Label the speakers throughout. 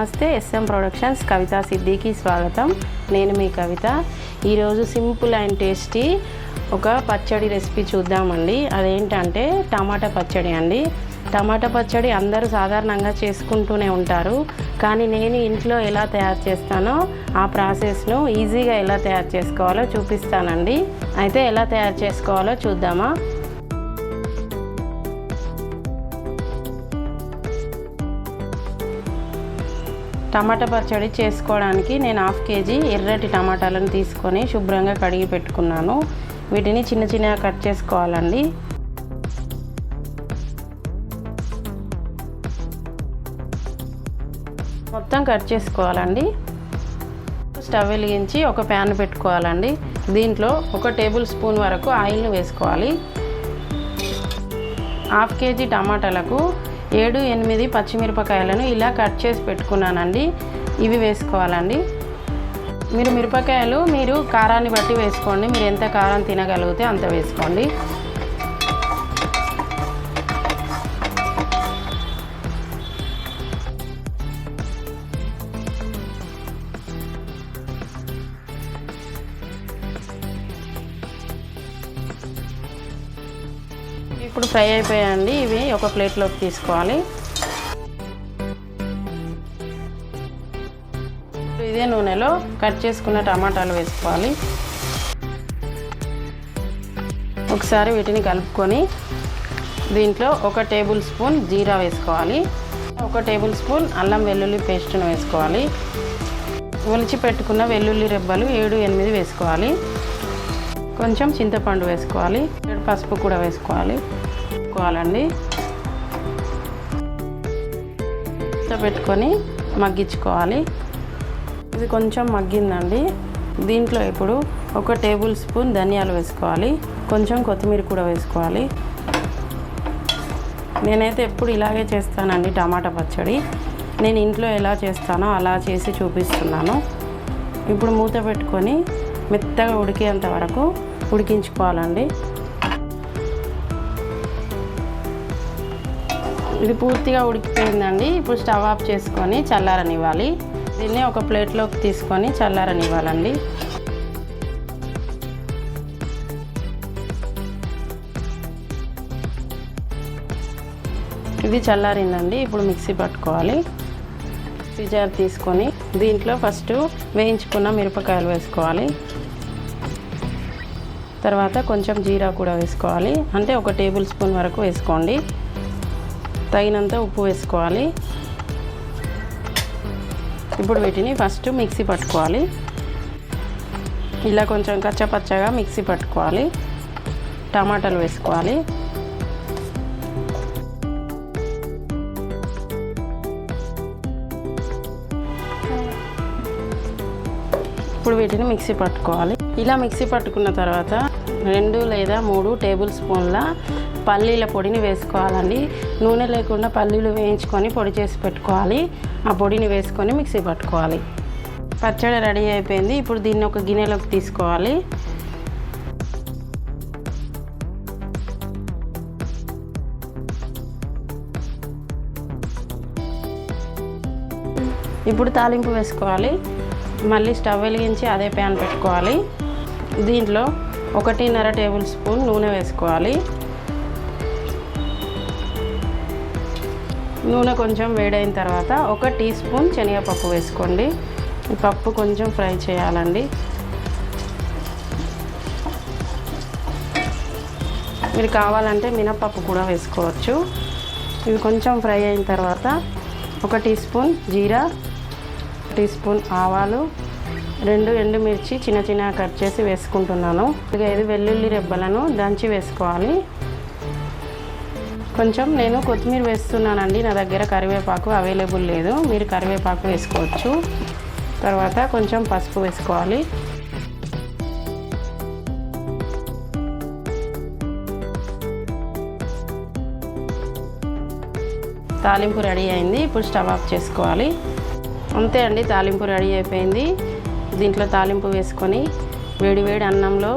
Speaker 1: నమస్తే S M productions కవిత సిద్దికి స్వాగతం. నేను మీ కవిత. ఈరోజు సింపుల్ అండ్ టేస్టీ ఒక పచ్చడి రెసిపీ చూద్దామండి. అదేంటంటే టమాటా పచ్చడి అండి. టమాటా పచ్చడి అందరూ సాధారణంగా చేసుకుంటూనే ఉంటారు, కానీ నేను ఇంట్లో ఎలా తయారు చేస్తానో ఆ ప్రాసెస్ను ఈజీగా ఎలా తయారు చేసుకోవాలో చూపిస్తానండి. అయితే ఎలా తయారు చేసుకోవాలో చూద్దామా. టమాటా పచ్చడి చేసుకోవడానికి నేను 1/2 కేజీ ఎర్రటి టమాటాలను తీసుకొని శుభ్రంగా కడిగి పెట్టుకున్నాను. వీటిని చిన్న చిన్నగా కట్ చేసుకోవాలండి. మొత్తం కట్ చేసుకోవాలండి. స్టవ్ వెలిగించి ఒక ప్యాన్ పెట్టుకోవాలండి. దీంట్లో 1 టేబుల్ స్పూన్ వరకు ఆయిల్ని వేసుకోవాలి. 1/2 కేజీ టమాటాలకు 7-8 పచ్చిమిరపకాయలను ఇలా కట్ చేసి పెట్టుకున్నానండి. ఇవి వేసుకోవాలండి. మీరు మిరపకాయలు మీరు కారాన్ని బట్టి వేసుకోండి. మీరు ఎంత కారం తినగలిగితే అంత వేసుకోండి. ఇప్పుడు ఫ్రై అయిపోయాయండి. ఇవి ఒక ప్లేట్లోకి తీసుకోవాలి. ఇదే నూనెలో కట్ చేసుకున్న టమాటాలు వేసుకోవాలి. ఒకసారి వీటిని కలుపుకొని దీంట్లో 1 టేబుల్ స్పూన్ జీరా వేసుకోవాలి. 1 టేబుల్ స్పూన్ అల్లం వెల్లుల్లి పేస్ట్ను వేసుకోవాలి. ఒలిచి పెట్టుకున్న వెల్లుల్లి రెబ్బలు 7-8 వేసుకోవాలి. కొంచెం చింతపండు వేసుకోవాలి. పసుపు కూడా వేసుకోవాలండి. పెట్టుకొని మగ్గించుకోవాలి. ఇది కొంచెం మగ్గిందండి. దీంట్లో ఇప్పుడు 1 టేబుల్ స్పూన్ ధనియాలు వేసుకోవాలి. కొంచెం కొత్తిమీర కూడా వేసుకోవాలి. నేనైతే ఎప్పుడు ఇలాగే చేస్తానండి టమాటా పచ్చడి. నేను ఇంట్లో ఎలా చేస్తానో అలా చేసి చూపిస్తున్నాను. ఇప్పుడు మూత పెట్టుకొని మెత్తగా ఉడికేంత వరకు ఉడికించుకోవాలండి. ఇది పూర్తిగా ఉడికిపోయిందండి. ఇప్పుడు స్టవ్ ఆఫ్ చేసుకొని చల్లారనివ్వాలి. దీన్ని ఒక ప్లేట్లోకి తీసుకొని చల్లారనివ్వాలండి. ఇది చల్లారిందండి. ఇప్పుడు మిక్సీ పట్టుకోవాలి. మిక్సీ జార్ తీసుకొని దీంట్లో ఫస్ట్ వేయించుకున్న మిరపకాయలు వేసుకోవాలి. తర్వాత కొంచెం జీరా కూడా వేసుకోవాలి. అంటే 1 టేబుల్ స్పూన్ వరకు వేసుకోండి. తగినంత ఉప్పు వేసుకోవాలి. ఇప్పుడు వీటిని ఫస్ట్ మిక్సీ పట్టుకోవాలి. ఇలా కొంచెం కచ్చపచ్చగా మిక్సీ పట్టుకోవాలి. టమాటాలు వేసుకోవాలి. ఇప్పుడు వీటిని మిక్సీ పట్టుకోవాలి. ఇలా మిక్సీ పట్టుకున్న తర్వాత 2 లేదా 3 టేబుల్ స్పూన్ల పల్లీల పొడిని వేసుకోవాలండి. నూనె లేకుండా పల్లీలు వేయించుకొని పొడి చేసి పెట్టుకోవాలి. ఆ పొడిని వేసుకొని మిక్సీ పట్టుకోవాలి. పచ్చడి రెడీ అయిపోయింది. ఇప్పుడు దీన్ని ఒక గిన్నెలోకి తీసుకోవాలి. ఇప్పుడు తాలింపు వేసుకోవాలి. మళ్ళీ స్టవ్ వెలిగించి అదే ప్యాన్ పెట్టుకోవాలి. దీంట్లో 1.5 టేబుల్ స్పూన్ నూనె వేసుకోవాలి. నూనె కొంచెం వేడైన తర్వాత 1 టీ స్పూన్ శనగపప్పు వేసుకోండి. ఈ పప్పు కొంచెం ఫ్రై చేయాలండి. మీరు కావాలంటే మినపప్పు కూడా వేసుకోవచ్చు. ఇవి కొంచెం ఫ్రై అయిన తర్వాత 1 టీ స్పూన్ జీరా, 1 టీ స్పూన్ ఆవాలు, 2 ఎండుమిర్చి చిన్న చిన్నగా కట్ చేసి వేసుకుంటున్నాను. 5 వెల్లుల్లి రెబ్బలను దంచి వేసుకోవాలి. కొంచెం నేను కొత్తిమీర వేస్తున్నానండి. నా దగ్గర కరివేపాకు అవైలబుల్ లేదు. మీరు కరివేపాకు వేసుకోవచ్చు. తర్వాత కొంచెం పసుపు వేసుకోవాలి. తాలింపు రెడీ అయింది. ఇప్పుడు స్టవ్ ఆఫ్ చేసుకోవాలి. అంతే అండి, తాలింపు రెడీ అయిపోయింది. దీంట్లో తాలింపు వేసుకొని వేడి వేడి అన్నంలో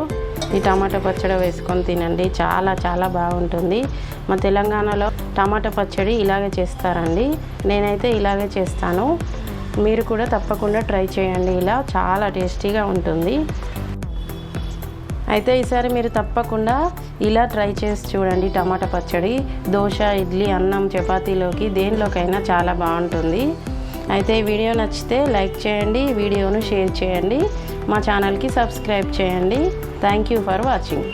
Speaker 1: ఈ టమాటా పచ్చడి వేసుకొని తినండి. చాలా చాలా బాగుంటుంది. మా తెలంగాణలో టమాటా పచ్చడి ఇలాగే చేస్తారండి. నేనైతే ఇలాగే చేస్తాను. మీరు కూడా తప్పకుండా ట్రై చేయండి. ఇలా చాలా టేస్టీగా ఉంటుంది. అయితే ఈసారి మీరు తప్పకుండా ఇలా ట్రై చేసి చూడండి. టమాటా పచ్చడి దోశ, ఇడ్లీ, అన్నం, చపాతీలోకి దేనిలోకైనా చాలా బాగుంటుంది. అయితే ఈ వీడియో నచ్చితే లైక్ చేయండి, వీడియోను షేర్ చేయండి, మా ఛానల్కి సబ్స్క్రైబ్ చేయండి. Thank you for watching.